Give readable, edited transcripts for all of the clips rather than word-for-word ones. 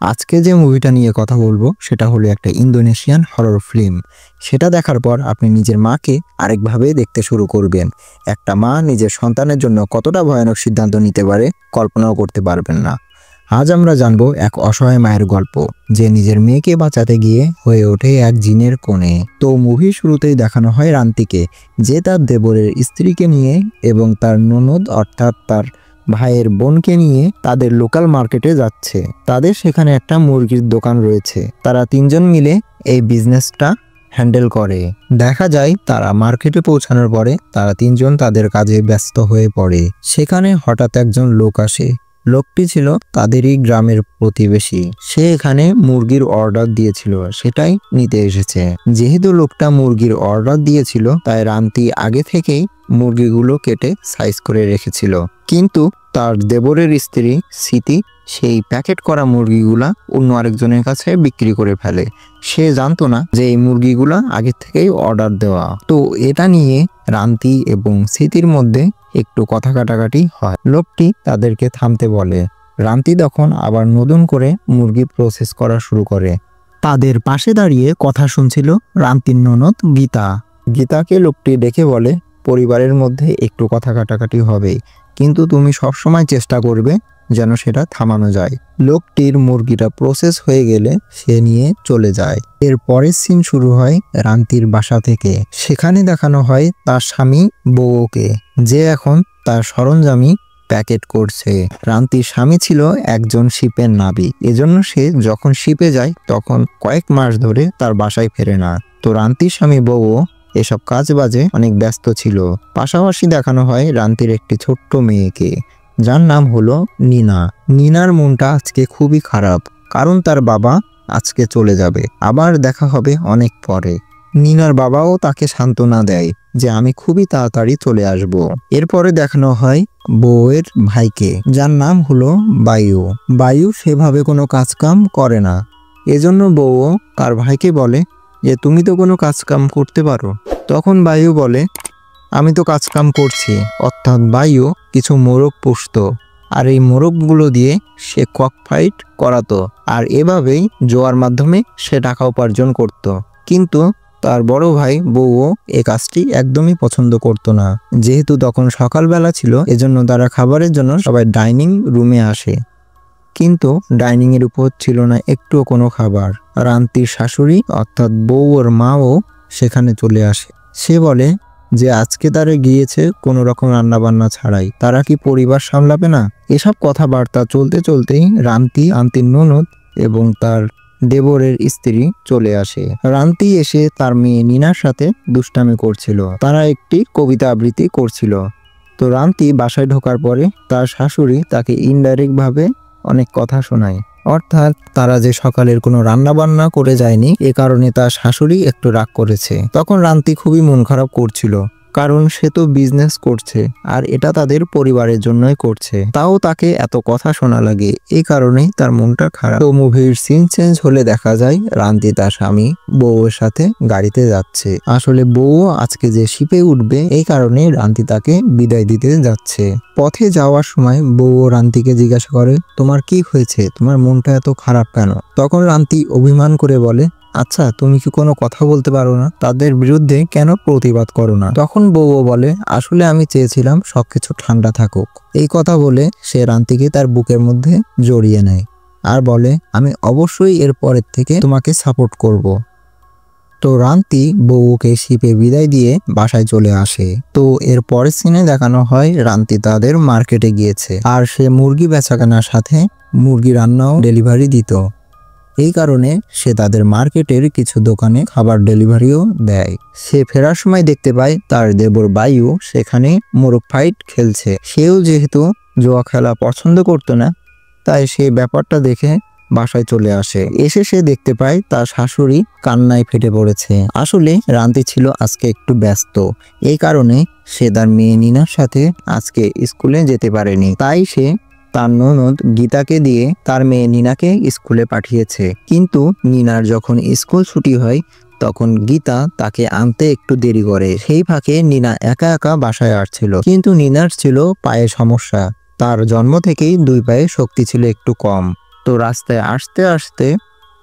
আজকে যে মুভিটা নিয়ে কথা বলবো সেটা হলো একটা ইন্দোনেশিয়ান হরর ফিল্ম। সেটা দেখার পর আপনি নিজের মাকে আরেকভাবে দেখতে শুরু করবেন। একটা মা নিজের সন্তানের জন্য কতটা ভয়ানক সিদ্ধান্ত নিতে পারে কল্পনাও করতে পারবেন না। আজ আমরা জানবো এক অসহায় মায়ের গল্প, যে নিজের মেয়েকে বাঁচাতে গিয়ে হয়ে ওঠে এক জিনের কোণে। তো মুভির শুরুতেই দেখানো হয় রান্তিকে, যে তার দেবরের স্ত্রীকে নিয়ে এবং তার ননদ অর্থাৎ তার ভাইয়ের বোনকে নিয়ে তাদের লোকাল মার্কেটে যাচ্ছে। তাদের সেখানে একটা মুরগির দোকান রয়েছে। তারা তিনজন মিলে এই বিজনেসটা হ্যান্ডেল করে। দেখা যায় তারা মার্কেটে পৌঁছানোর পরে তারা তিনজন তাদের কাজে ব্যস্ত হয়ে পড়ে। সেখানে হঠাৎ একজন লোক আসে। লোকটি ছিল তাদেরই গ্রামের প্রতিবেশী। সে এখানে মুরগির অর্ডার দিয়েছিল, সেটাই নিতে এসেছে। যেহেতু লোকটা মুরগির অর্ডার দিয়েছিল, তাই রান্তি আগে থেকেই মুরগিগুলো কেটে সাইজ করে রেখেছিল। কিন্তু তার দেবরের স্ত্রী স্মৃতি সেই প্যাকেট করা মুরগিগুলা অন্য আরেকজনের কাছে বিক্রি করে ফেলে। সে জানতো না যে এই মুরগিগুলা আগে থেকেই অর্ডার দেওয়া। তো এটা নিয়ে রান্তি এবং স্মৃতির মধ্যে একটু কথা কাটাকাটি হয়। লোকটি তাদেরকে থামতে বলে। রান্তি তখন আবার নতুন করে মুরগি প্রসেস করা শুরু করে। তাদের পাশে দাঁড়িয়ে কথা শুনছিল রান্তির ননদ গীতা। গীতাকে লোকটি ডেকে বলে, পরিবারের মধ্যে একটু কথা কাটাকাটি হবে, কিন্তু তুমি সবসময় চেষ্টা করবে যেন সেটা থামানো যায়। লোকটির মুরগিটা প্রসেস হয়ে গেলে সে নিয়ে চলে যায়। এর পরের সিন শুরু হয় রান্তির বাসা থেকে। সেখানে দেখানো হয় তার স্বামী বউকে, যে এখন তার সরঞ্জামি প্যাকেট করছে। রান্তির স্বামী ছিল একজন শিপের নাবিক, এজন্য সে যখন শিপে যায় তখন কয়েক মাস ধরে তার বাসায় ফেরে না। তো রান্তির স্বামী বউও এসব কাজ বাজে অনেক ব্যস্ত ছিল। পাশাপাশি দেখানো হয় রান্তির একটি ছোট্ট মেয়েকে, যার নাম হলো নিনা। নিনার মনটা আজকে খুবই খারাপ, কারণ তার বাবা আজকে চলে যাবে, আবার দেখা হবে অনেক পরে। নিনার বাবাও তাকে সান্ত্বনা দেয় যে আমি খুবই তাড়াতাড়ি চলে আসব। এরপরে দেখানো হয় বউয়ের ভাইকে, যার নাম হলো বায়ু। বায়ু সেভাবে কোনো কাজকাম করে না, এজন্য বউও তার ভাইকে বলে যে তুমি তো কোনো কাজকাম করতে পারো। তখন বায়ু বলে, আমি তো কাজকাম করছি। অর্থাৎ বায়ু কিছু মোরগ পুষত, আর এই মোরগগুলো দিয়ে সে কক ফাইট করাতো, আর এভাবেই জোয়ার মাধ্যমে সে টাকা উপার্জন করত। কিন্তু তার বড় ভাই বউও এ কাজটি একদমই পছন্দ করত না। যেহেতু তখন সকালবেলা ছিল, এজন্য তারা খাবারের জন্য সবাই ডাইনিং রুমে আসে, কিন্তু ডাইনিং এর উপর ছিল না একটুও কোনো খাবার। রান্তির শাশুড়ি অর্থাৎ বউর মাও সেখানে চলে আসে। সে বলে যে আজকে তারা গিয়েছে কোনো রকম রান্নাবান্না ছাড়াই, তারা কি পরিবার সামলাবে না? এসব কথাবার্তা চলতে চলতেই রান্তির ননদ এবং তার দেবরের স্ত্রী চলে আসে। রান্তি এসে তার মেয়ে নিনার সাথে দুষ্টামি করছিল। তারা একটি কবিতা আবৃত্তি করছিল। তো রান্তি বাসায় ঢোকার পরে তার শাশুড়ি তাকে ইনডাইরেক্ট ভাবে অনেক কথা শোনায়। অর্থাৎ তারা যে সকালের কোনো রান্না বান্না করে যায়নি, এ কারণে তার শাশুড়ি একটু রাগ করেছে। তখন রান্তি খুবই মন খারাপ করছিল, কারণ সে তো বিজনেস করছে আর এটা তাদের পরিবারের জন্যই করছে, তাও তাকে এত কথা শোনা লাগে, এই কারণেই তার মনটা খারাপ। তো মুভির সিন চেঞ্জ হলে দেখা যায় রান্তি তার স্বামী বউয়ের সাথে গাড়িতে যাচ্ছে। আসলে বউ আজকে যে শিপে উঠবে, এই কারণে রান্তি তাকে বিদায় দিতে যাচ্ছে। পথে যাওয়ার সময় বউ রান্তিকে জিজ্ঞাসা করে, তোমার কি হয়েছে, তোমার মনটা এত খারাপ কেন? তখন রান্তি অভিমান করে বলে, আচ্ছা তুমি কি কোনো কথা বলতে পারো না? তাদের বিরুদ্ধে কেন প্রতিবাদ করো না? তখন বউও বলে, আসলে আমি চেয়েছিলাম সবকিছু ঠান্ডা থাকুক। এই কথা বলে সে রান্তিকে তার বুকের মধ্যে জড়িয়ে নেয় আর বলে, আমি অবশ্যই এর পরের থেকে তোমাকে সাপোর্ট করব। তো রান্তি বউকে শিপে বিদায় দিয়ে বাসায় চলে আসে। তো এর পরের সিনে দেখানো হয় রান্তি তাদের মার্কেটে গিয়েছে, আর সে মুরগি বেচাকেনার সাথে মুরগি রান্নাও ডেলিভারি দিত। এই কারণে সে তাদের মার্কেটের কিছু দোকানে খাবার ডেলিভারিও দেয়। সে ফেরার সময় দেখতে পায় তার দেবর বায়ু সেখানে মোরগ ফাইট খেলছে। সেও যেহেতু জুয়া খেলা পছন্দ করতো না, তাই সে ব্যাপারটা দেখে বাসায় চলে আসে। এসে সে দেখতে পায় তার শাশুড়ি কান্নায় ফেটে পড়েছে। আসলে রান্তি ছিল আজকে একটু ব্যস্ত, এই কারণে সে তার মেয়ে নিনার সাথে আজকে স্কুলে যেতে পারেনি। তাই সে তার ননদ গীতাকে দিয়ে তার মেয়ে নিনাকে স্কুলে পাঠিয়েছে। কিন্তু নিনার যখন স্কুল ছুটি হয়, তখন গীতা তাকে আনতে একটু দেরি করে। সেই ফাঁকে নিনা একা একা বাসায় আসছিল। কিন্তু নিনার ছিল পায়ে সমস্যা, তার জন্ম থেকেই 2 পায়ে শক্তি ছিল একটু কম। তো রাস্তায় আসতে আসতে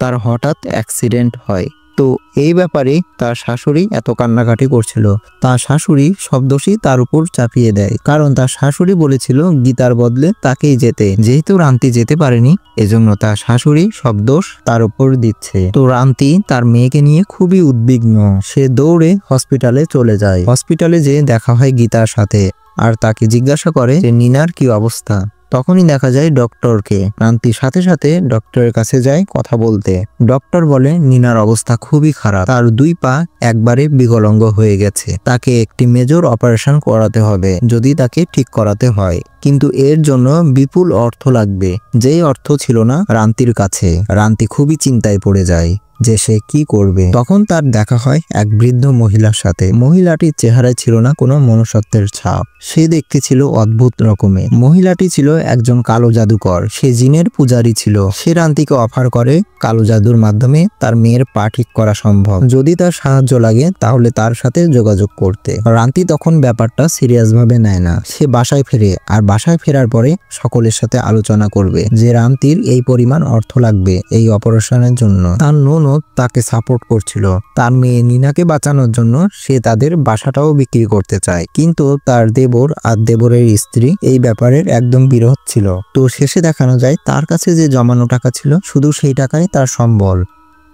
তার হঠাৎ অ্যাক্সিডেন্ট হয়। তো এই ব্যাপারে তার শাশুড়ি এত কান্নাকাটি করছিল। তার শাশুড়ি সব দোষই তার উপর চাপিয়ে দেয়, কারণ তার শাশুড়ি বলেছিল গীতার বদলে তাকেই যেতে। যেহেতু রান্তি যেতে পারেনি, এজন্য তার শাশুড়ি সব দোষ তার উপর দিচ্ছে। তো রান্তি তার মেয়েকে নিয়ে খুবই উদ্বিগ্ন। সে দৌড়ে হসপিটালে চলে যায়। হসপিটালে যেয়ে দেখা হয় গীতার সাথে, আর তাকে জিজ্ঞাসা করে যে নিনার কি অবস্থা। তখনই দেখা যায় ডক্টরকে। রান্তির সাথে সাথে ডক্টরের কাছে যায় কথা বলতে। ডক্টর বলে নিনার অবস্থা খুবই খারাপ, তার 2 পা একবারে বিকলাঙ্গ হয়ে গেছে। তাকে একটি মেজর অপারেশন করাতে হবে যদি তাকে ঠিক করাতে হয়, কিন্তু এর জন্য বিপুল অর্থ লাগবে, যেই অর্থ ছিল না রান্তির কাছে। রান্তি খুবই চিন্তায় পড়ে যায় যে সে কি করবে। তখন তার দেখা হয় এক বৃদ্ধ মহিলার সাথে। মহিলাটির চেহারায় ছিল না কোনো মনুষ্যত্বের ছাপ। সে দেখতে ছিল অদ্ভুত রকমের। মহিলাটি ছিল একজন কালো জাদুকর। সে জিনের পূজারী ছিল। সে রান্তিকে অফার করে কালো জাদুর মাধ্যমে তার মেয়ের পা ঠিক করা সম্ভব, যদি তার সাহায্য লাগে তাহলে তার সাথে যোগাযোগ করতে। রান্তি তখন ব্যাপারটা সিরিয়াস ভাবে নেয় না। সে বাসায় ফেরে, আর বাসায় ফেরার পরে সকলের সাথে আলোচনা করবে যে রান্তির এই পরিমাণ অর্থ লাগবে এই অপারেশনের জন্য। তার ননদ তাকে সাপোর্ট করছিল। তার মেয়ে নিনাকে বাঁচানোর জন্য সে তাদের বাসাটাও বিক্রি করতে চায়, কিন্তু তার দেবর আর দেবরের স্ত্রী এই ব্যাপারের একদম বিরোধ ছিল। তো শেষে দেখানো যায় তার কাছে যে জমানো টাকা ছিল শুধু সেই টাকাই তার সম্বল,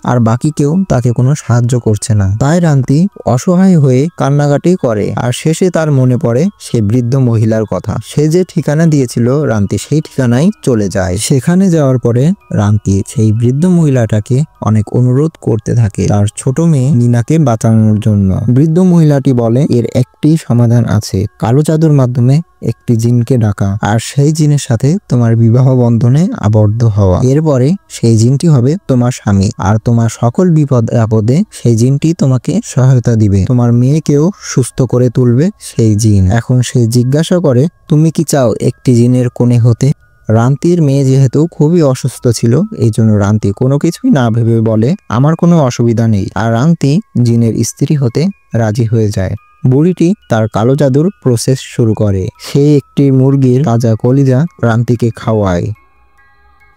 আর বাকি কেউ তাকে কোনো সাহায্য করছে না। তাই রান্তি অসহায় হয়ে কান্নাকাটি করে, আর শেষে তার মনে পড়ে সে বৃদ্ধ মহিলার কথা। সে যে ঠিকানা দিয়েছিল রান্তি সেই ঠিকানায় চলে যায়। সেখানে যাওয়ার পরে রান্তি সেই বৃদ্ধ মহিলাটাকে অনেক অনুরোধ করতে থাকে তার ছোট মেয়ে নিনাকে বাঁচানোর জন্য। বৃদ্ধ মহিলাটি বলে এর একটি সমাধান আছে, কালো জাদুর মাধ্যমে একটি জিনকে ডাকা, আর সেই জিনের সাথে তোমার বিবাহ বন্ধনে আবদ্ধ হওয়া। এরপরে সেই জিনটি হবে তোমার স্বামী, আর তোমার সকল বিপদ আপদে সেই জিনটি তোমাকে সহায়তা দিবে। তোমার মেয়েকেও সুস্থ করে তুলবে সেই জিন। এখন সে জিজ্ঞাসা করে তুমি কি চাও একটি জিনের কোণে হতে? রান্তির মেয়ে যেহেতু খুবই অসুস্থ ছিল, এই জন্য রান্তি কোনো কিছুই না ভেবে বলে আমার কোনো অসুবিধা নেই, আর রান্তি জিনের স্ত্রী হতে রাজি হয়ে যায়। বুড়িটি তার কালো জাদুর প্রসেস শুরু করে। সে একটি মুরগির তাজা কলিজা রান্তিকে খাওয়ায়,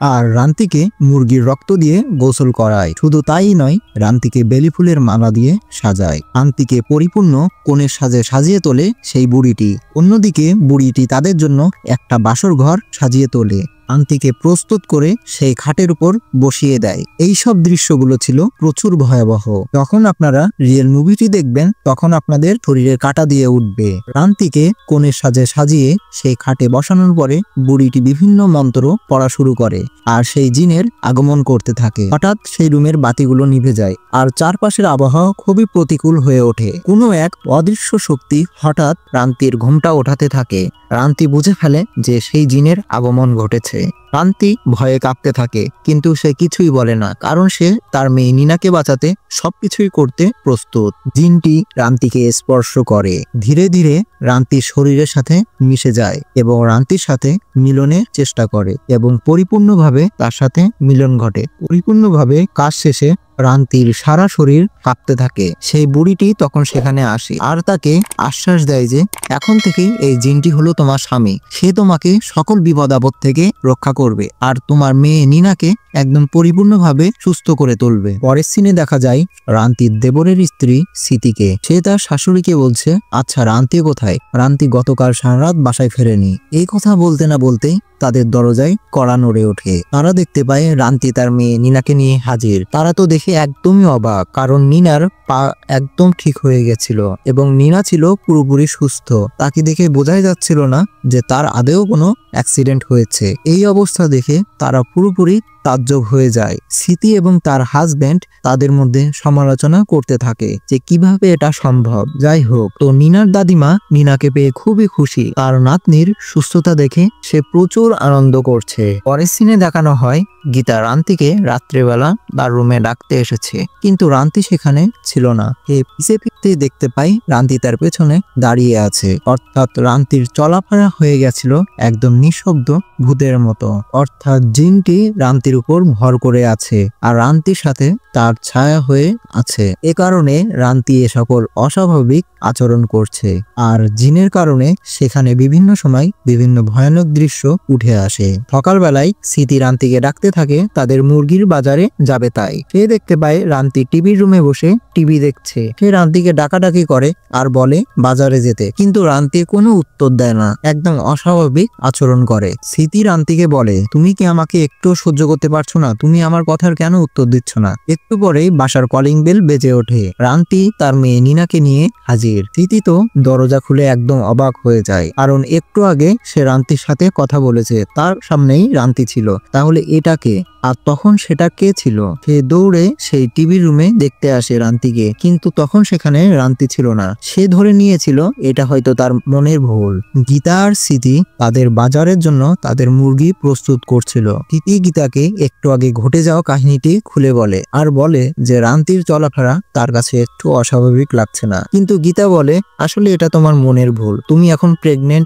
আর রান্তিকে মুরগির রক্ত দিয়ে গোসল করায়। শুধু তাই নয়, রান্তিকে বেলি ফুলের মালা দিয়ে সাজায়। রান্তিকে পরিপূর্ণ কোণের সাজে সাজিয়ে তোলে সেই বুড়িটি। অন্যদিকে বুড়িটি তাদের জন্য একটা বাসর ঘর সাজিয়ে তোলে। রান্তিকে প্রস্তুত করে সেই খাটের উপর বসিয়ে দেয়। এই সব দৃশ্যগুলো ছিল প্রচুর ভয়াবহ। যখন আপনারা রিয়েল মুভিটি দেখবেন তখন আপনাদের শরীরে কাঁটা দিয়ে উঠবে। রান্তিকে কোণের সাজে সাজিয়ে সেই খাটে বসানোর পরে বুড়িটি বিভিন্ন মন্ত্র পড়া শুরু করে, আর সেই জিনের আগমন করতে থাকে। হঠাৎ সেই রুমের বাতিগুলো নিভে যায়, আর চারপাশের আবহাওয়া খুবই প্রতিকূল হয়ে ওঠে। কোনো এক অদৃশ্য শক্তি হঠাৎ রান্তির ঘুমটা ওঠাতে থাকে। রান্তি বুঝে ফেলে যে সেই জিনের আগমন ঘটেছে। রান্তি ভয়ে কাঁপতে থাকে, কিন্তু সে কিছুই বলে না, কারণ সে তার মেয়ে নিনাকে বাঁচাতে সবকিছুই করতে প্রস্তুত। জিনটি রান্তিকে স্পর্শ করে। ধীরে ধীরে রান্তির শরীরের সাথে মিশে যায় এবং রান্তির সাথে মিলনের চেষ্টা করে, এবং পরিপূর্ণভাবে তার সাথে মিলন ঘটে। পরিপূর্ণভাবে কাজ শেষে রান্তির সারা শরীর কাঁপতে থাকে। সেই বুড়িটি তখন সেখানে আসে, আর তাকে আশ্বাস দেয় যে এখন থেকে এই জিনটি হলো তোমার স্বামী। সে তোমাকে সকল বিপদ আপদ থেকে রক্ষা করবে, আর তোমার মেয়ে নিনাকে একদম পরিপূর্ণভাবে সুস্থ করে তুলবে। পরের সিনে দেখা যায় রান্তির দেবরের স্ত্রী স্মৃতিকে। সে তার শাশুড়িকে বলছে, আচ্ছা রান্তি কোথায়? রান্তি গতকাল সারা রাত বাসায় ফেরেনি। এই কথা বলতে না বলতেই তাদের দরজায় কড়া নড়ে ওঠে। তারা দেখতে পায় রান্তি তার মেয়ে নিনাকে নিয়ে হাজির। তারা তো দেখে একদমই অবাক, কারণ নিনার পা একদম ঠিক হয়ে গেছিল এবং নিনা ছিল পুরোপুরি সুস্থ। তাকে দেখে বোঝাই যাচ্ছিল না যে তার আদেও কোনো অ্যাক্সিডেন্ট হয়েছে। এই অবস্থা দেখে তারা পুরোপুরি তাজ্জব হয়ে যায়। স্মৃতি এবং তার হাজব্যান্ড তাদের মধ্যে সমালোচনা করতে থাকে যে কিভাবে এটা সম্ভব। যাই হোক, তো নিনার দাদিমা নিনাকে পেয়ে খুবই খুশি। তার নাতনির সুস্থতা দেখে সে প্রচুর আনন্দ করছে। পরের সিনে দেখানো হয় গীতা রান্তিকে রাত্রেবেলা তার রুমে ডাকতে এসেছে, কিন্তু রান্তি সেখানে ছিল না। পিছে ফিরতে দেখতে পাই রান্তি তার পেছনে দাঁড়িয়ে আছে, অর্থাৎ রান্তির চলাফেরা হয়ে গেছিল একদম নিঃশব্দ ভূতের মতো। অর্থাৎ জিনটি রান্তির উপর ভর করে আছে আর রান্তির সাথে তার ছায়া হয়ে আছে। এ কারণে রান্তি এ সকল অস্বাভাবিক আচরণ করছে। আর জিনের কারণে সেখানে বিভিন্ন সময় বিভিন্ন ভয়ানক দৃশ্য উঠে আসে। সকালবেলায় স্মৃতি রান্তিকে ডাকতে থাকে তাদের মুরগির বাজারে যাবে তাই। সে দেখতে পায় রান্তি টিভির রুমে বসে টিভি দেখছে। সে রান্তিকে ডাকাডাকি করে আর বলে বাজারে যেতে, কিন্তু রান্তি কোনো উত্তর দেয় না, একদম অস্বাভাবিক আচরণ করে। স্মৃতি রান্তিকে বলে, তুমি কি আমাকে একটু সহ্য করতে পারছো না? তুমি আমার কথার কেন উত্তর দিচ্ছ না? একটু পরেই বাসার কলিং বেল বেজে ওঠে। রান্তি তার মেয়ে নিনাকে নিয়ে হাজির। স্মৃতি তো দরজা খুলে একদম অবাক হয়ে যায়, কারণ একটু আগে সে রান্তির সাথে কথা বলেছে, তার সামনেই রান্তি ছিল। তাহলে এটাকে আর তখন সেটা কে ছিল? সে দৌড়ে সেই টিভি রুমে দেখতে আসে রান্তিকে, কিন্তু তখন সেখানে রান্তি ছিল না। সে ধরে নিয়েছিল এটা হয়তো তার মনের ভুল। গীতা আর স্মৃতি তাদের বাজারের জন্য তাদের মুরগি প্রস্তুত করছিল। স্মৃতি গীতাকে একটু আগে ঘটে যাওয়া কাহিনীটি খুলে বলে আর বলে যে রান্তির চলাফেরা তার কাছে একটু অস্বাভাবিক লাগছে না। কিন্তু গীতা বলে, আসলে এটা তোমার মনের ভুল, তুমি এখন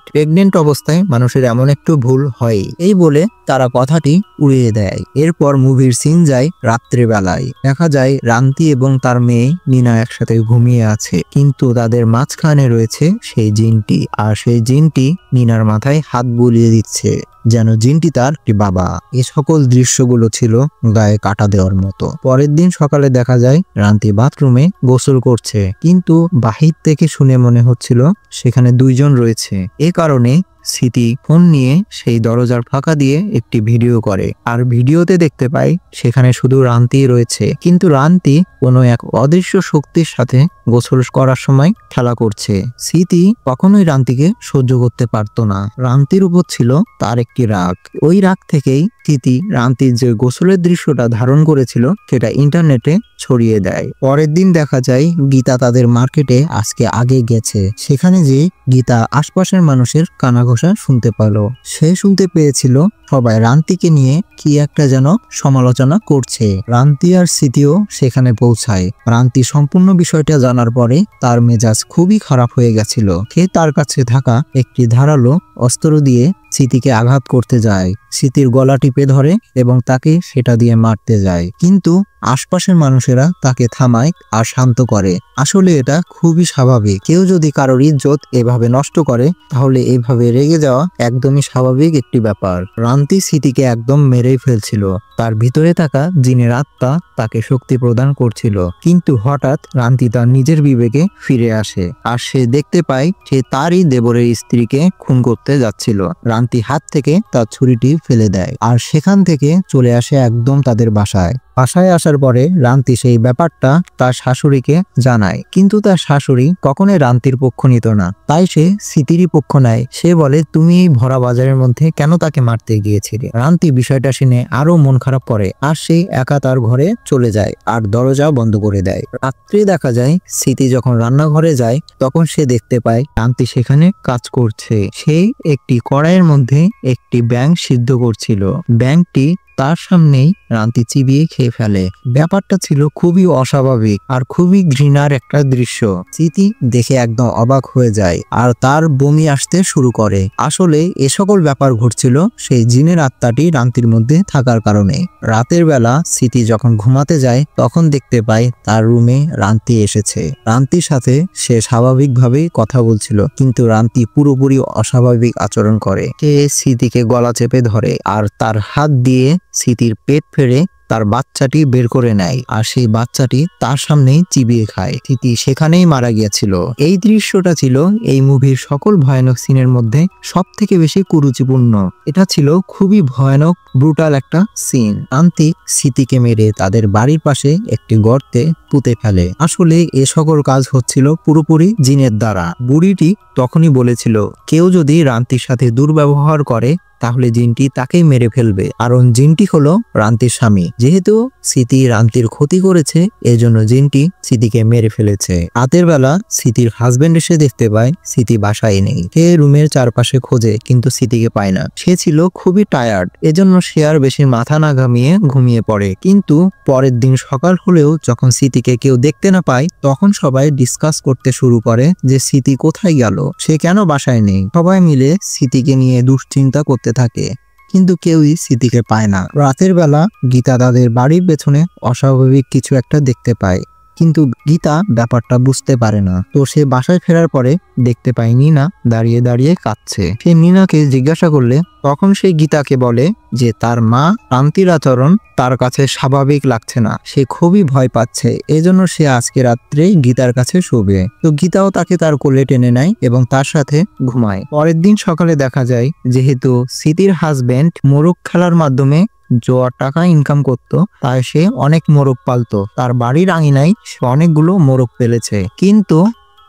প্রেগনেন্ট অবস্থায় মানুষের এমন একটু ভুল হয়। এই বলে তারা কথাটি উড়িয়ে দেয়। এরপর মুভির সিন যায় রাত্রিবেলায়। দেখা যায় রান্তি এবং তার মেয়ে নিনা একসাথে ঘুমিয়ে আছে, কিন্তু তাদের মাঝখানে রয়েছে সেই জিনটি। আর সেই জিনটি নিনার মাথায় হাত বুলিয়ে দিচ্ছে, যেন জিনটি তার বাবা। এ সকল দৃশ্যগুলো ছিল গায়ে কাটা দেওয়ার মতো। পরের দিন সকালে দেখা যায় রান্তি বাথরুমে গোসল করছে, কিন্তু বাহির থেকে শুনে মনে হচ্ছিল সেখানে দুইজন রয়েছে। এ কারণে স্মৃতি ফোন নিয়ে সেই দরজার ফাঁকা দিয়ে একটি ভিডিও করে, আর ভিডিওতে দেখতে পায় সেখানে শুধু রান্তি রয়েছে, কিন্তু রান্তি কোনো এক অদৃশ্য শক্তির সাথে গোসল করার সময় খেলা করছে। স্মৃতি কখনোই রান্তিকে সহ্য করতে পারত না। রান্তির উপর ছিল তার একটি রাগ। ওই রাগ থেকেই স্মৃতি রান্তির যে গোসলের দৃশ্যটা ধারণ করেছিল সেটা ইন্টারনেটে ছড়িয়ে দেয়। পরের দিন দেখা যায় গীতা তাদের মার্কেটে আজকে আগে গেছে। সেখানে যে গীতা আশপাশের মানুষের কানাঘোষা শুনতে পেল। সে শুনতে পেয়েছিল সবাই রান্তিকে নিয়ে কি একটা যেন সমালোচনা করছে। রান্তি আর স্মৃতিও সেখানে পৌঁছায়। রান্তি সম্পূর্ণ বিষয়টা জানার পরে তার মেজাজ খুবই খারাপ হয়ে গেছিল। সে তার কাছে থাকা একটি ধারালো অস্ত্র দিয়ে স্মৃতিকে আঘাত করতে যায়। স্মৃতির গলা টিপে ধরে এবং তাকে সেটা দিয়ে মারতে যায়, কিন্তু আশপাশের মানুষেরা তাকে থামায় আর শান্ত করে। আসলে এটা খুবই স্বাভাবিক। কেউ যদি কারোর ইজ্জত এভাবে নষ্ট করে তাহলে এভাবে রেগে যাওয়া একদমই স্বাভাবিক একটি ব্যাপার। রান্তি স্মৃতিকে একদম মেরেই ফেলছিল। তার ভিতরে থাকা জিনের আত্মা তাকে শক্তি প্রদান করছিল, কিন্তু হঠাৎ রান্তি তার নিজের বিবেকে ফিরে আসে আর সে দেখতে পায় সে তারই দেবরের স্ত্রীকে খুন করতে যাচ্ছিল। রান্তি হাত থেকে তার ছুরিটি ফেলে দেয় আর সেখান থেকে চলে আসে একদম তাদের বাসায়। বাসায় আসার পরে রান্তি সেই ব্যাপারটা তার শাশুড়িকে জানায়, কিন্তু তার শাশুড়ি কখনোই রান্তির পক্ষ নিত না, তাই সে স্মৃতিরই পক্ষ নেয়। সে বলে, তুমি এই ভরা বাজারের মধ্যে কেন তাকে মারতে গিয়েছিলে? রান্তি বিষয়টা শুনে আরো মন খারাপ করে আর সে একা তার ঘরে চলে যায় আর দরজা বন্ধ করে দেয়। রাত্রে দেখা যায় স্মৃতি যখন রান্নাঘরে যায় তখন সে দেখতে পায় রান্তি সেখানে কাজ করছে। সে একটি কড়াইয়ের মধ্যে একটি ব্যাঙ সিদ্ধ করছিল। ব্যাঙটি তার সামনেই রান্তি চিবিয়ে খেয়ে ফেলে। ব্যাপারটা ছিল খুবই অস্বাভাবিক আর খুবই ঘৃণার একটা দৃশ্য। স্মৃতি দেখে একদম অবাক হয়ে যায় আর তার বমি আসতে শুরু করে। আসলে এ সকল ব্যাপার ঘটছিল সেই জিনের আত্মাটি রান্তির মধ্যে থাকার কারণে। রাতের বেলা স্মৃতি যখন ঘুমাতে যায় তখন দেখতে পায় তার রুমে রান্তি এসেছে। রান্তির সাথে সে স্বাভাবিকভাবেই কথা বলছিল, কিন্তু রান্তি পুরোপুরি অস্বাভাবিক আচরণ করে। সে স্মৃতিকে গলা চেপে ধরে আর তার হাত দিয়ে স্মৃতির পেট ফেড়ে তার বাচ্চাটি বের করে নেয় আর সেই বাচ্চাটি তার সামনেই চিবিয়ে খায়। স্মৃতি সেখানেই মারা গিয়েছিল। এই দৃশ্যটা ছিল এই মুভির সকল ভয়ানক সিনের মধ্যে সব থেকে বেশি কুরুচিপূর্ণ। এটা ছিল খুবই ভয়ানক ব্রুটাল একটা সিন। রান্তি স্মৃতিকে মেরে তাদের বাড়ির পাশে একটি গর্তে পুঁতে ফেলে। আসলে এ সকল কাজ হচ্ছিল পুরোপুরি জিনের দ্বারা। বুড়িটি তখনই বলেছিল কেউ যদি রান্তির সাথে দুর্ব্যবহার করে তাহলে জিনটি তাকেই মেরে ফেলবে, কারণ জিনটি হলো রান্তির স্বামী। যেহেতু স্মৃতি রান্তির ক্ষতি করেছে এজন্য জিনটি স্মৃতিকে মেরে ফেলেছে। রাতের বেলা স্মৃতির হাজবেন্ড এসে দেখতে পায় স্মৃতি বাসায় নেই। সে রুমের চারপাশে খোঁজে কিন্তু স্মৃতিকে পায় না। সে ছিল খুবই টায়ার্ড, এজন্য সে আর বেশি মাথা না ঘামিয়ে ঘুমিয়ে পড়ে। কিন্তু পরের দিন সকাল হলেও যখন স্মৃতিকে কেউ দেখতে না পায় তখন সবাই ডিসকাস করতে শুরু করে যে স্মৃতি কোথায় গেল, সে কেন বাসায় নেই। সবাই মিলে স্মৃতিকে নিয়ে দুশ্চিন্তা করতে থাকে। কিন্তু কেউই স্মৃতিকে পায় না। রাতের বেলা গীতা তাদের বাড়ির পেছনে অস্বাভাবিক কিছু একটা দেখতে পায়, কিন্তু গীতা ব্যাপারটা বুঝতে পারে না। তো সে বাসায় ফেরার পরে দেখতে পায় নীনা দাঁড়িয়ে দাঁড়িয়ে কাঁদছে। সে নীনাকে জিজ্ঞাসা করলে তখন সে গীতাকে বলে যে তার মা শান্তির আচরণ তার কাছে স্বাভাবিক লাগছে না, সে খুবই ভয় পাচ্ছে, এজন্য সে আজকে রাত্রে গীতার কাছে শোবে। তো গীতাও তাকে তার কোলে টেনে নেয় এবং তার সাথে ঘুমায়। পরের দিন সকালে দেখা যায় যেহেতু স্মৃতির হাজবেন্ড মোরগ খেলার মাধ্যমে জোয়া টাকা ইনকাম করত, তাই সে অনেক মোরগ পালতো। তার বাড়ির আঙিনায় সে অনেকগুলো মোরগ পেলেছে, কিন্তু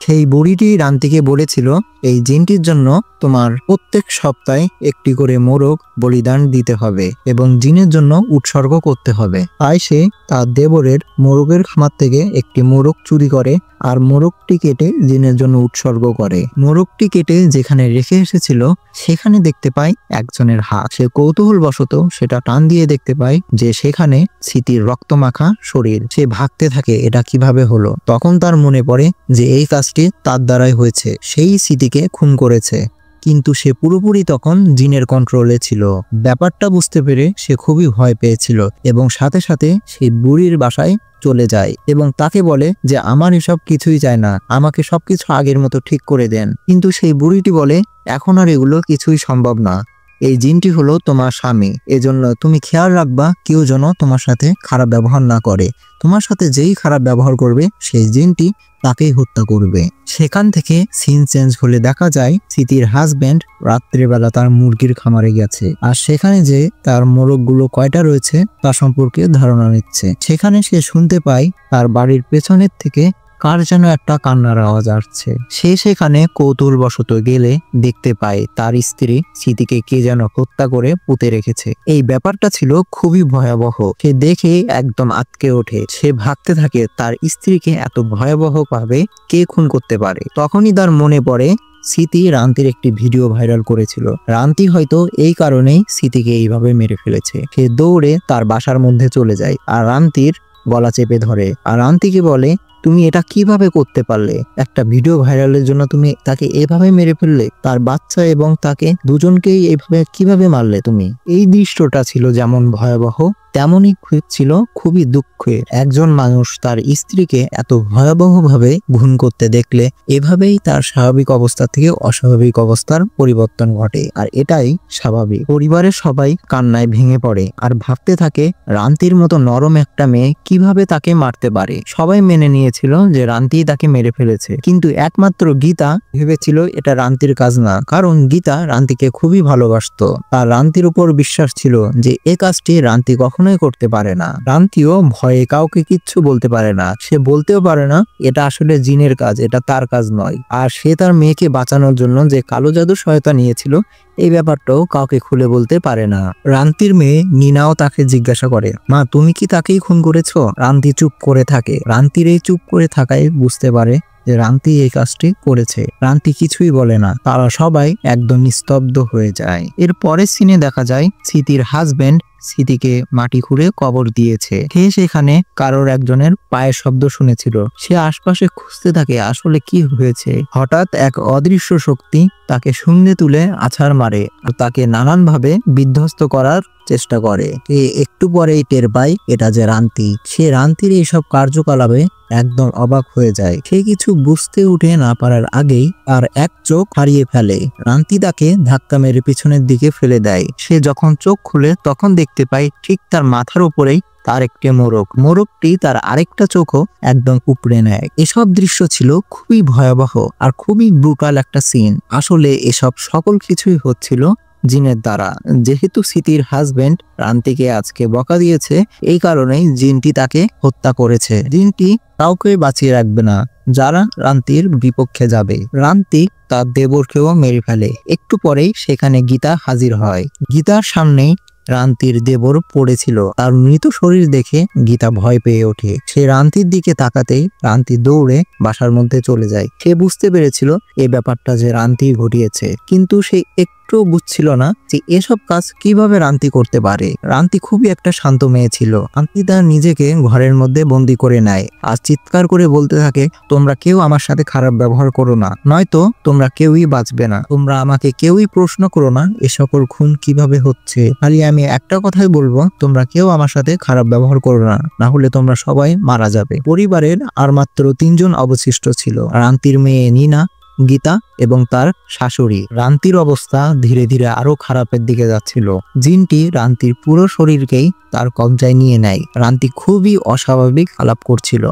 সেই বুড়িটি রান্তিকে বলেছিল এই জিনটির জন্য তোমার প্রত্যেক সপ্তাহে একটি করে মোরগ বলিদান দিতে হবে এবং জিনের জন্য উৎসর্গ করতে হবে। তাই সে তার দেবরের মোরগের খামার থেকে একটি মোরগ চুরি করে আর মোরগটি কেটে জিনের জন্য উৎসর্গ করে। মোরগটি কেটে যেখানে রেখে এসেছিল সেখানে দেখতে পায় একজনের হাত। সে কৌতূহলবশত সেটা টান দিয়ে দেখতে পায় যে সেখানে স্মৃতির রক্তমাখা শরীর। সে ভাবতে থাকে এটা কিভাবে হলো। তখন তার মনে পড়ে যে এই কাজটি তার দ্বারাই হয়েছে, সেই স্মৃতিকে খুন করেছে, কিন্তু সে পুরোপুরি তখন জিনের কন্ট্রোলে ছিল। ব্যাপারটা বুঝতে পেরে সে খুবই ভয় পেয়েছিল এবং সাথে সাথে সেই বুড়ির বাসায় চলে যায় এবং তাকে বলে যে আমার এসব কিছুই চাই না, আমাকে সবকিছু আগের মতো ঠিক করে দেন। কিন্তু সেই বুড়িটি বলে এখন আর এগুলো কিছুই সম্ভব না, এই জিনটি হলো তোমার স্বামী, এজন্য তুমি খেয়াল রাখবা কেউ যেন তোমার সাথে খারাপ ব্যবহার না করে। তোমার সাথে যেই খারাপ ব্যবহার করবে সেই জিনটি তাকেই হত্যা করবে। সেখান থেকে সিন চেঞ্জ হলে দেখা যায় স্মৃতির হাজবেন্ড রাত্রিবেলা তার মুরগির খামারে গেছে আর সেখানে যে তার মোরগগুলো কয়টা রয়েছে তা সম্পর্কে ধারণা নিচ্ছে। সেখানে সে শুনতে পায় তার বাড়ির পেছনের থেকে কার যেন একটা কান্নার আওয়াজ আসছে। সে সেখানে কৌতূহলবশত গেলে দেখতে পায় তার স্ত্রী স্মৃতিকে কে যেন হত্যা করে পুঁতে রেখেছে। এই ব্যাপারটা ছিল খুবই ভয়াবহ। সে দেখে একদম আঁতকে ওঠে। সে ভাবতে থাকে তার স্ত্রীকে এত ভয়াবহ ভাবে কে খুন করতে পারে। তখনই তার মনে পড়ে স্মৃতি রান্তির একটি ভিডিও ভাইরাল করেছিল। রান্তি হয়তো এই কারণেই স্মৃতিকে এইভাবে মেরে ফেলেছে। সে দৌড়ে তার বাসার মধ্যে চলে যায় আর রান্তির গলা চেপে ধরে আর রান্তিকে বলে তুমি এটা কিভাবে করতে পারলে? একটা ভিডিও ভাইরালের জন্য তুমি তাকে এভাবে মেরে ফেললে, তার বাচ্চা এবং তাকে দুজনকেই এইভাবে কিভাবে মারলে তুমি? এই দৃশ্যটা ছিল যেমন ভয়াবহ তেমনই ছিল খুবই দুঃখের। একজন মানুষ তার স্ত্রীকে এত ভয়াবহভাবে খুন করতে দেখলে এভাবেই তার স্বাভাবিক অবস্থা থেকে অস্বাভাবিক অবস্থার পরিবর্তন ঘটে, আর এটাই স্বাভাবিক। পরিবারের সবাই কান্নায় ভেঙে পড়ে আর ভাবতে থাকে রান্তির মতো নরম একটা মেয়ে কিভাবে তাকে মারতে পারে। সবাই মেনে নিয়েছিল যে রান্তি তাকে মেরে ফেলেছে, কিন্তু একমাত্র গীতা ভেবেছিল এটা রান্তির কাজ না, কারণ গীতা রান্তিকে খুবই ভালোবাসতো। তার রান্তির উপর বিশ্বাস ছিল যে এ কাজটি রান্তি কখনোই করতে পারে না। রান্তিও ভয়ে কাউকে কিচ্ছু বলতে পারে না। সে বলতেও পারে না এটা আসলে জিনের কাজ, এটা তার কাজ নয়। আর সে তার মেয়েকে বাঁচানোর জন্য যে কালো জাদুর সহায়তা নিয়েছিল এই ব্যাপারটাও কাউকে খুলে বলতে পারে না। রান্তির মেয়ে নীনাও তাকে জিজ্ঞাসা করে মা তুমি কি তাকেই খুন করেছো? রান্তি চুপ করে থাকে। রান্তির এই চুপ করে থাকায় বুঝতে পারে যে রান্তি এই কাজটি করেছে। রান্তি কিছুই বলে না, তারা সবাই একদম নিস্তব্ধ হয়ে যায়। এর পরের সিনে দেখা যায় স্মৃতির হাজবেন্ড স্মৃতিকে মাটি খুঁড়ে কবর দিয়েছে। সে সেখানে কারোর একজনের পায়ের শব্দ শুনেছিল। সে আশপাশে খুঁজতে থাকে আসলে কি হয়েছে। হঠাৎ এক অদৃশ্য শক্তি তাকে শূন্যে তুলে আছাড় মারে আর তাকে নানানভাবে বিধ্বস্ত করার চেষ্টা করে। একটু পরেই টের পায় এটা যে রান্তি। সে রান্তির এইসব কার্যকলাপে একদম অবাক হয়ে যায়। সে কিছু বুঝতে উঠে না পারার আগেই তার এক চোখ হারিয়ে ফেলে। রান্তি তাকে ধাক্কা মেরে পিছনের দিকে ফেলে দেয়। সে যখন চোখ খুলে তখন দেখতে পায় ঠিক তার মাথার উপরেই তার একটি মোরগ। মোরগটি তার আরেকটা চোখও একদম উপড়ে নেয়। এসব দৃশ্য ছিল খুবই ভয়াবহ আর খুবই ব্রুটাল একটা সিন। আসলে এসব সকল কিছুই হচ্ছিল জিনের দ্বারা। যেহেতু স্মৃতির হাজবেন্ড রান্তিকে আজকে বকা দিয়েছে, এই কারণেই জিনটি তাকে হত্যা করেছে। জিনটি কাউকে বাঁচিয়ে রাখবে না যারা রান্তির বিপক্ষে যাবে। রান্তি তার দেবরকেও মেরে ফেলে। একটু পরেই সেখানে গীতা হাজির হয়। গীতার সামনেই রান্তির দেবর পড়েছিল। তার মৃত শরীর দেখে গীতা ভয় পেয়ে ওঠে। সে রান্তির দিকে তাকাতেই রান্তি দৌড়ে বাসার মধ্যে চলে যায়। সে বুঝতে পেরেছিল এই ব্যাপারটা যে রান্তি ঘটিয়েছে, কিন্তু সে একটু একটু বুঝছিল না যে এসব কাজ কিভাবে রান্তি করতে পারে। রান্তি খুবই একটা শান্ত মেয়ে ছিল। রান্তি তার নিজেকে ঘরের মধ্যে বন্দি করে নেয় আর চিৎকার করে বলতে থাকে, তোমরা কেউ আমার সাথে খারাপ ব্যবহার করো না, নয়তো তোমরা কেউই বাঁচবে না। তোমরা আমাকে কেউই প্রশ্ন করো না এ সকল খুন কিভাবে হচ্ছে। খালি আমি একটা কথাই বলবো, তোমরা কেউ আমার সাথে খারাপ ব্যবহার করো না, না হলে তোমরা সবাই মারা যাবে। পরিবারের আর মাত্র 3 জন অবশিষ্ট ছিল, রান্তির মেয়ে নিনা, গীতা এবং তার শাশুড়ি। রান্তির অবস্থা ধীরে ধীরে আরো খারাপের দিকে যাচ্ছিল। জিনটি রান্তির পুরো শরীরকেই তার কবজায় নিয়ে নেয়। রান্তি খুবই অস্বাভাবিক আলাপ করছিল।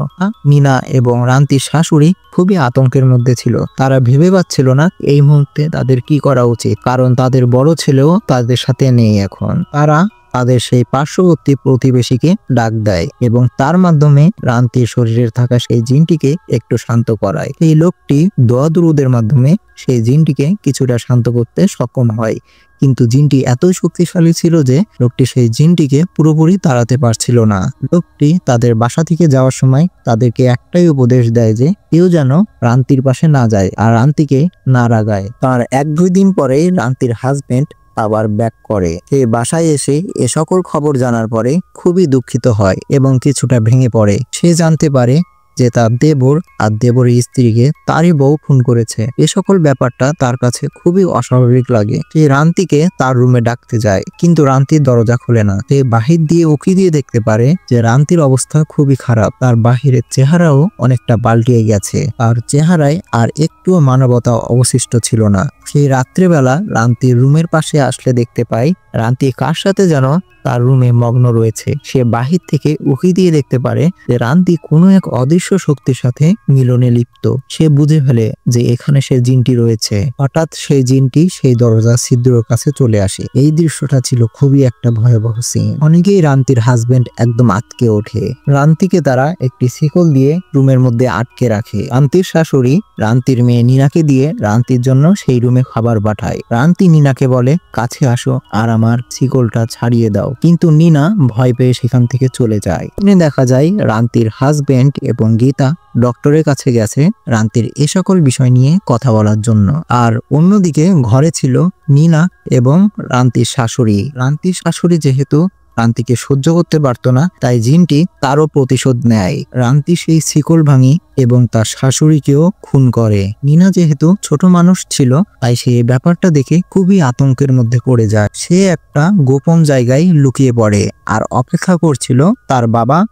নিনা এবং রান্তির শাশুড়ি খুবই আতঙ্কের মধ্যে ছিল। তারা ভেবে পাচ্ছিল না এই মুহূর্তে তাদের কি করা উচিত, কারণ তাদের বড় ছেলেও তাদের সাথে নেই এখন। তারা তাদের সেই পার্শ্ববর্তী প্রতিবেশীকে ডাক দেয় এবং তার মাধ্যমে রান্তির শরীরে থাকা সেই জিনটিকে একটু শান্ত করায়। এই লোকটি দোয়া দুরুদের মাধ্যমে সেই জিনটিকে কিছুটা শান্ত করতে সক্ষম হয়, কিন্তু জিনটি এতই শক্তিশালী ছিল যে লোকটি সেই জিনটিকে পুরোপুরি তাড়াতে পারছিল না। লোকটি তাদের বাসা থেকে যাওয়ার সময় তাদেরকে একটাই উপদেশ দেয় যে কেউ যেন রান্তির পাশে না যায় আর রান্তিকে না রাগায়। তার 1-2 দিন পরেই রান্তির হাজবেন্ড আবার ব্যাক করে। সে বাসায় এসে এ সকল খবর জানার পরে খুবই দুঃখিত হয় এবং কিছুটা ভেঙে পড়ে। সে জানতে পারে যে তার দেবর আর দেবরের স্ত্রীকে তারই বউ খুন করেছে। এ সকল ব্যাপারটা তার কাছে খুবই অস্বাভাবিক লাগে। সে রান্তিকে তার রুমে ডাকতে যায়, কিন্তু রান্তির দরজা খোলে না। সে বাহির দিয়ে উকি দিয়ে দেখতে পারে যে রান্তির অবস্থা খুবই খারাপ। তার বাহিরের চেহারাও অনেকটা পাল্টিয়ে গেছে, আর চেহারায় আর একটুও মানবতা অবশিষ্ট ছিল না। সেই রাত্রেবেলা রান্তির রুমের পাশে আসলে দেখতে পায় রান্তি কার সাথে যেন তার রুমে মগ্ন রয়েছে। সে বাহির থেকে উকি দিয়ে দেখতে পারে যে রান্তি কোনো এক অদৃশ্য শক্তির সাথে মিলনে লিপ্ত। সে বুঝে ফেলে যে এখানে সে জিনটি রয়েছে। হঠাৎ সেই জিনটি সেই দরজা ছিদ্রের কাছে চলে আসে। এই দৃশ্যটা ছিল খুবই একটা ভয়াবহ সিন। অনেকেই রান্তির হাজবেন্ড একদম আটকে ওঠে। রান্তিকে তারা একটি শিকল দিয়ে রুমের মধ্যে আটকে রাখে। রান্তির শাশুড়ি রান্তির মেয়ে নিনাকে দিয়ে রান্তির জন্য সেই রুমে খাবার পাঠায়। রান্তি নিনাকে বলে, কাছে আসো আর আমার শিকলটা ছাড়িয়ে দাও, কিন্তু নিনা ভয় পেয়ে সেখান থেকে চলে যায়। দেখা যায় রান্তির হাজবেন্ড এবং গীতা ডক্টরের কাছে গেছে রান্তির এ সকল বিষয় নিয়ে কথা বলার জন্য। আর অন্যদিকে ঘরে ছিল নিনা এবং রান্তির শাশুড়ি। রান্তির শাশুড়ি যেহেতু রান্তিকে সহ্য করতে পারত না, তাই জিনটি তারও প্রতিশোধ নেয়। রান্তি সেই শিকল ভাঙি এবং তার শাশুড়িকেও খুন করে। নিনা যেহেতু ছোট মানুষ ছিল, তাই সে এই ব্যাপারটা দেখে খুবই আতঙ্কের মধ্যে পড়ে যায়। সে একটা গোপন জায়গায় লুকিয়ে পড়ে আর অপেক্ষা করছিল তার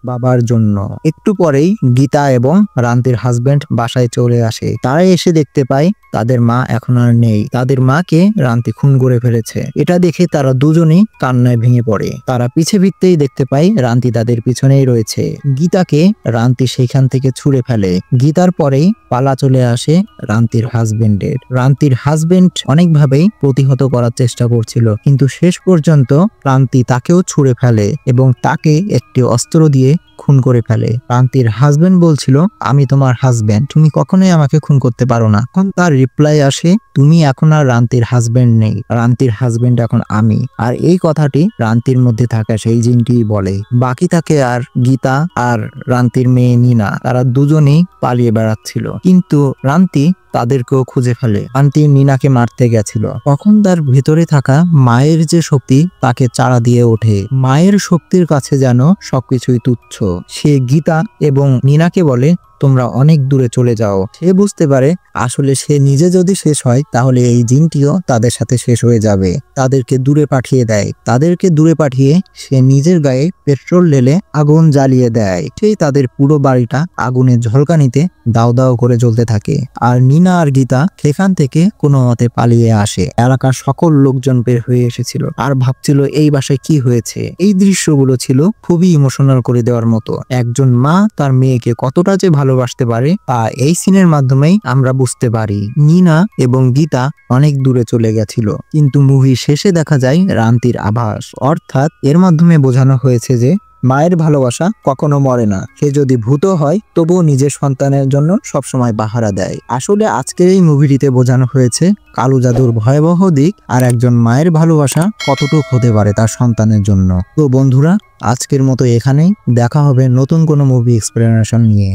বাবার জন্য। একটু পরেই গীতা এবং রান্তির হাজবেন্ড বাসায় চলে আসে। তারা এসে দেখতে পায় তাদের মা এখন আর নেই। তাদের মাকে রান্তি খুন করে ফেলেছে। এটা দেখে তারা দুজনেই কান্নায় ভেঙে পড়ে। তারা পিছে ফিরতেই দেখতে পায় রান্তি তাদের পিছনেই রয়েছে। গীতাকে রান্তি সেখান থেকে ছুঁড়ে ফেলে। গীতার পরেই পালা চলে আসে রান্তির হাজবেন্ডের। রান্তির হাজবেন্ড অনেকভাবেই প্রতিহত করার চেষ্টা করছিল, কিন্তু শেষ পর্যন্ত রান্তি তাকেও ছুঁড়ে ফেলে এবং তাকে একটি অস্ত্র দিয়ে খুন করে ফেলে। রান্তির হাজবেন্ড বলছিল, আমি তোমার হাজবেন্ড, তুমি কখনোই আমাকে খুন করতে পারো না। এখন তার রিপ্লাই আসে, তুমি এখন আর রান্তির হাজবেন্ড নেই, রান্তির হাজবেন্ড এখন আমি। আর এই কথাটি রান্তির মধ্যে থাকা সেই জিনটি বলে। বাকি থাকে আর গীতা আর রান্তির মেয়ে নিনা। তারা দুজনেই পালিয়ে বেড়াচ্ছিল, কিন্তু রান্তি তাদেরকেও খুঁজে ফেলে। রান্তি নিনাকে মারতে গেছিল, তখন তার ভেতরে থাকা মায়ের যে শক্তি তাকে চাড়া দিয়ে ওঠে। মায়ের শক্তির কাছে যেন সবকিছুই তুচ্ছ। সে গীতা এবং নিনাকে বলে, তোমরা অনেক দূরে চলে যাও। সে বুঝতে পারে আসলে সে নিজে যদি শেষ হয় তাহলে এই জিনটিও তাদের সাথে শেষ হয়ে যাবে। তাদেরকে দূরে পাঠিয়ে দেয়। তাদেরকে দূরে পাঠিয়ে সে নিজের গায়ে পেট্রোল ঢেলে আগুন জ্বালিয়ে দেয়। সেই তাদের পুরো বাড়িটা আগুনের ঝলকানিতে দাও দাও করে জ্বলতে থাকে। আর নিনা আর গীতা সেখান থেকে কোনো মতে পালিয়ে আসে। এলাকার সকল লোকজন বের হয়ে এসেছিল আর ভাবছিল এই বাসায় কি হয়েছে। এই দৃশ্যগুলো ছিল খুবই ইমোশনাল করে দেওয়ার মতো। একজন মা তার মেয়েকে কতটা যে ভালোবাসতে পারে তা এই সিনের মাধ্যমেই আমরা বুঝতে পারি। নিনা এবং গীতা অনেক দূরে চলে গেছিল, কিন্তু মুভি শেষে দেখা যায় রান্তির আভাস। অর্থাৎ এর মাধ্যমে বোঝানো হয়েছে যে মায়ের ভালোবাসা কখনো মরে না। সে যদি ভূত হয় তবুও নিজের সন্তানের জন্য সবসময় পাহারা দেয়। আসলে আজকের এই মুভিটিতে বোঝানো হয়েছে কালো জাদুর ভয়াবহ দিক আর একজন মায়ের ভালোবাসা কতটুকু হতে পারে তার সন্তানের জন্য। তো বন্ধুরা, আজকের মতো এখানেই। দেখা হবে নতুন কোনো মুভি এক্সপ্লেনেশন নিয়ে।